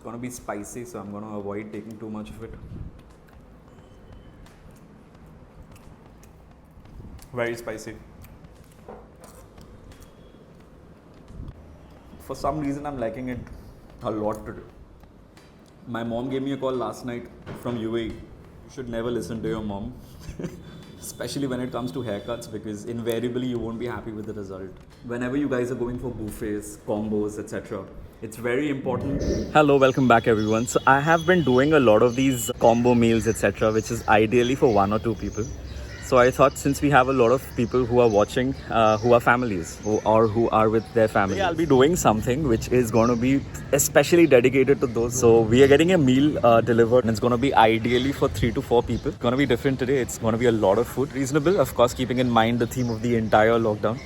It's gonna be spicy, so I'm gonna avoid taking too much of it. Very spicy. For some reason, I'm liking it a lot today. My mom gave me a call last night from UAE. You should never listen to your mom, especially when it comes to haircuts, because invariably you won't be happy with the result. Whenever you guys are going for buffets, combos, etc., it's very important. Hello, welcome back everyone. So I have been doing a lot of these combo meals, etc., which is ideally for one or two people. So I thought, since we have a lot of people who are watching, who are families, who are with their family, I'll be doing something which is going to be especially dedicated to those. So we are getting a meal delivered, and it's going to be ideally for 3 to 4 people. It's going to be different today. It's going to be a lot of food, reasonable, of course, keeping in mind the theme of the entire lockdown.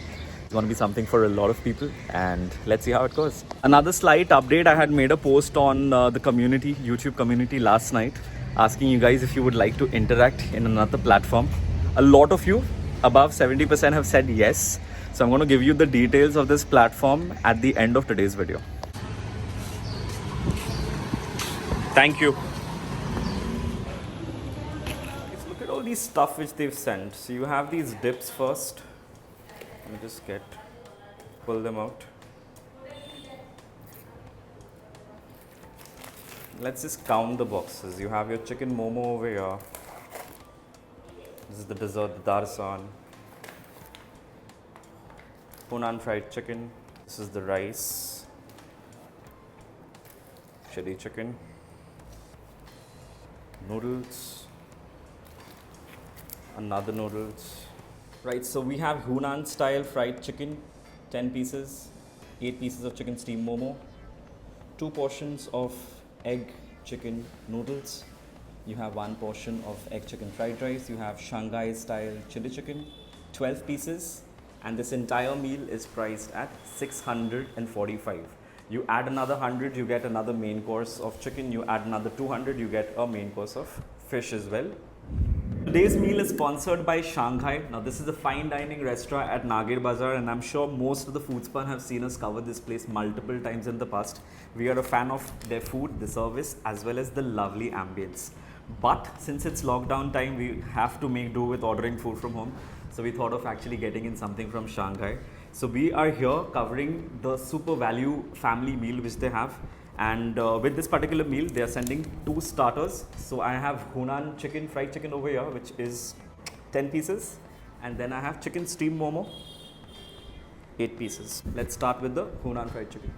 It's going to be something for a lot of people, and let's see how it goes. Another slight update: I had made a post on the community, YouTube community, last night, asking you guys if you would like to interact in another platform. A lot of you, above 70%, have said yes. So I'm going to give you the details of this platform at the end of today's video. Thank you. Let's look at all these stuff which they've sent. So you have these dips first. Let me just pull them out. Let's just count the boxes. You have your chicken momo over here. This is the dessert, the darsan. Hunan fried chicken. This is the rice. Chili chicken. Noodles. Another noodles. Right, so we have Hunan style fried chicken, 10 pieces, 8 pieces of chicken steam momo, 2 portions of egg chicken noodles. You have 1 portion of egg chicken fried rice. You have Shanghai style chili chicken, 12 pieces, and this entire meal is priced at 645. You add another 100, you get another main course of chicken. You add another 200, you get a main course of fish as well. Today's meal is sponsored by Shanghai. Now, this is a fine dining restaurant at Nagir Bazaar, and I'm sure most of the Foodspun have seen us cover this place multiple times in the past. We are a fan of their food, the service, as well as the lovely ambience. But since it's lockdown time, we have to make do with ordering food from home. So we thought of actually getting in something from Shanghai. So we are here covering the super value family meal which they have. And with this particular meal, they are sending 2 starters. So I have Hunan chicken, fried chicken over here, which is 10 pieces. And then I have chicken steam momo, 8 pieces. Let's start with the Hunan fried chicken.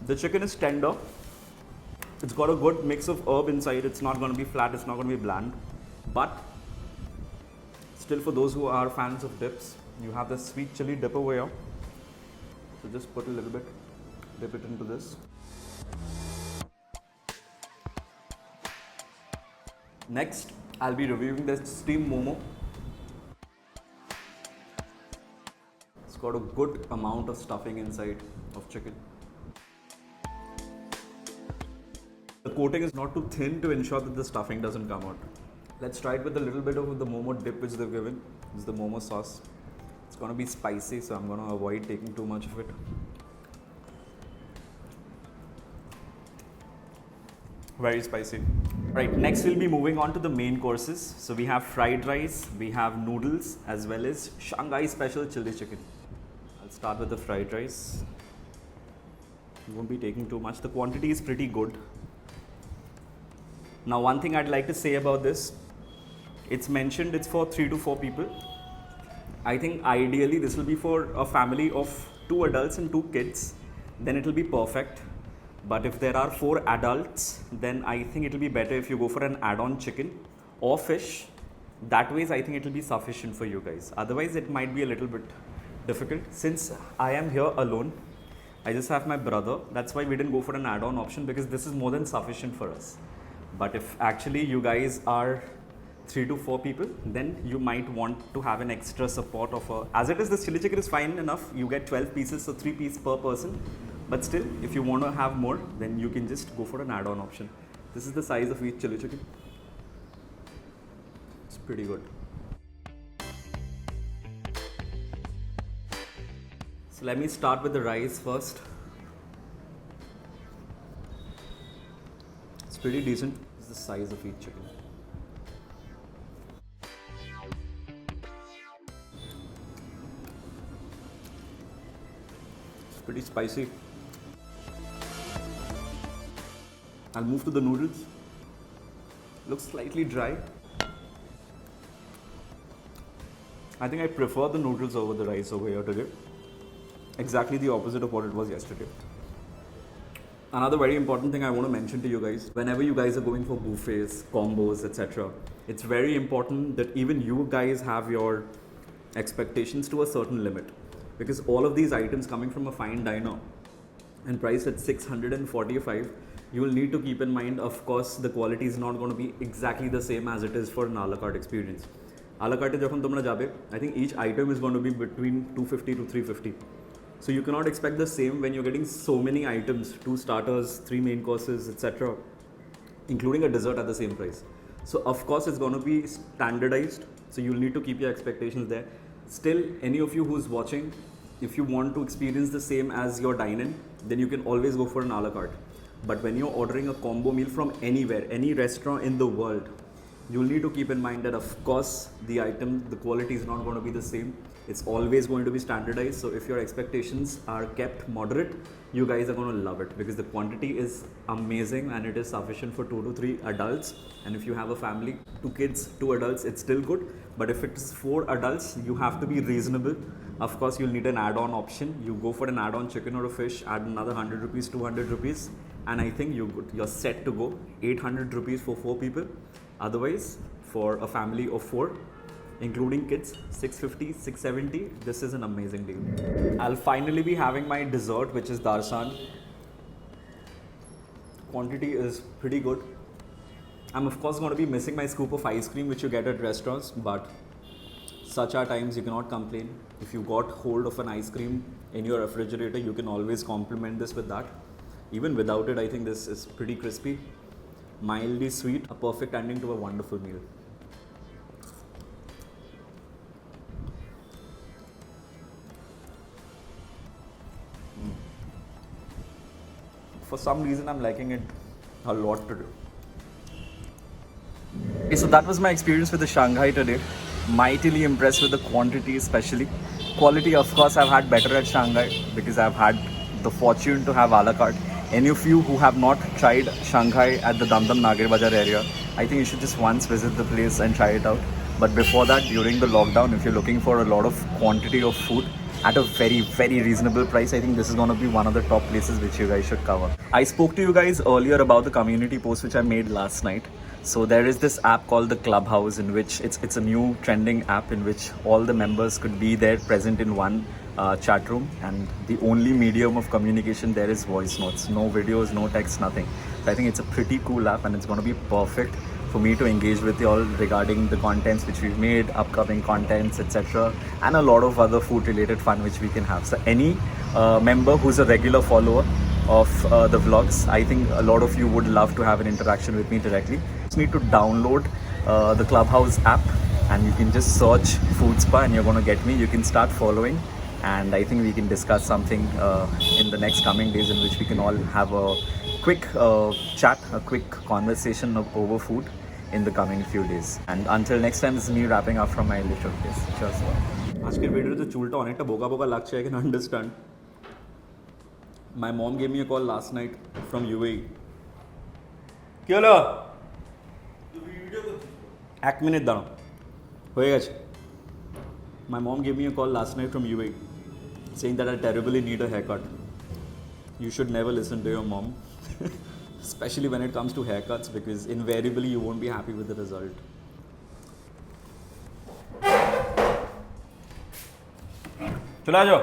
The chicken is tender. It's got a good mix of herb inside. It's not going to be flat, it's not going to be bland. But still, for those who are fans of dips, you have the sweet chili dip over here. So just put a little bit, dip it into this. Next, I'll be reviewing the steamed momo. It's got a good amount of stuffing inside of chicken. The coating is not too thin to ensure that the stuffing doesn't come out. Let's try it with a little bit of the momo dip which they've given. This is the momo sauce. It's going to be spicy, so I'm going to avoid taking too much of it. Very spicy. Right, next we'll be moving on to the main courses. So we have fried rice, we have noodles, as well as Shanghai special chili chicken. I'll start with the fried rice. You won't be taking too much. The quantity is pretty good. Now, one thing I'd like to say about this, it's mentioned it's for 3 to 4 people. I think ideally this will be for a family of 2 adults and 2 kids. Then it will be perfect. But if there are 4 adults, then I think it will be better if you go for an add-on chicken or fish. That way, I think it will be sufficient for you guys. Otherwise, it might be a little bit difficult. Since I am here alone, I just have my brother. That's why we didn't go for an add-on option, because this is more than sufficient for us. But if actually you guys are 3 to 4 people, then you might want to have an extra support of a... As it is, this chili chicken is fine enough. You get 12 pieces, so 3 pieces per person. But still, if you want to have more, then you can just go for an add-on option. This is the size of each chili chicken. It's pretty good. So let me start with the rice first. It's pretty decent. It's the size of each chicken. It's pretty spicy. I'll move to the noodles. Looks slightly dry. I think I prefer the noodles over the rice over here today. Exactly the opposite of what it was yesterday. Another very important thing I want to mention to you guys, whenever you guys are going for buffets, combos, etc., it's very important that even you guys have your expectations to a certain limit. Because all of these items coming from a fine diner and priced at 645, you will need to keep in mind, of course, the quality is not going to be exactly the same as it is for an a la carte experience. A la carte যখন তোমরা যাবে, I think each item is going to be between 250 to 350. So you cannot expect the same when you're getting so many items, 2 starters, 3 main courses, etc., including a dessert at the same price. So of course it's going to be standardized. So you'll need to keep your expectations there. Still, any of you who's watching, if you want to experience the same as your dine-in, then you can always go for an a la carte. But when you're ordering a combo meal from anywhere, any restaurant in the world, you'll need to keep in mind that of course the item, the quality is not going to be the same. It's always going to be standardized. So if your expectations are kept moderate, you guys are going to love it because the quantity is amazing and it is sufficient for 2 to 3 adults. And if you have a family, 2 kids, 2 adults, it's still good. But if it's 4 adults, you have to be reasonable. Of course, you'll need an add-on option. You go for an add-on chicken or a fish, add another 100 rupees, 200 rupees, and I think you're set to go. 800 rupees for 4 people. Otherwise, for a family of 4, including kids, 650, 670, this is an amazing deal. I'll finally be having my dessert, which is darsan. Quantity is pretty good. I'm of course going to be missing my scoop of ice cream which you get at restaurants, but such are times you cannot complain. If you got hold of an ice cream in your refrigerator, you can always complement this with that. Even without it, I think this is pretty crispy, mildly sweet, a perfect ending to a wonderful meal. For some reason, I'm liking it a lot today. Okay, so that was my experience with the Shanghai today. Mightily impressed with the quantity, especially. Quality, of course, I've had better at Shanghai because I've had the fortune to have a la carte. Any of you who have not tried Shanghai at the Damdam Nagir Bazaar area, I think you should just once visit the place and try it out. But before that, during the lockdown, if you're looking for a lot of quantity of food at a very, very reasonable price, I think this is going to be one of the top places which you guys should cover. I spoke to you guys earlier about the community post which I made last night. So there is this app called the Clubhouse in which it's a new trending app in which all the members could be there present in one chat room, and the only medium of communication there is voice notes, no videos, no text, nothing. So I think it's a pretty cool app and it's going to be perfect for me to engage with you all regarding the contents which we've made, upcoming contents, etc., and a lot of other food related fun which we can have. So any member who's a regular follower of the vlogs, I think a lot of you would love to have an interaction with me directly. Just need to download the Clubhouse app and you can just search Food Spa and you're going to get me. You can start following and I think we can discuss something in the next coming days in which we can all have a quick chat, a quick conversation over food in the coming few days. And until next time, this is me wrapping up from my little place. Cheers. আজকের ভিডিওতে চুলটা অনেকটা বোকা বোকা লাগছে, I can understand. My mom gave me a call last night from UAE. কি হলো? 1 minute দাঁড়াও, হয়ে গেছে. My mom gave me a call last night from UAE saying that I terribly need a haircut. You should never listen to your mom, especially when it comes to haircuts, because invariably you won't be happy with the result. चला जाओ.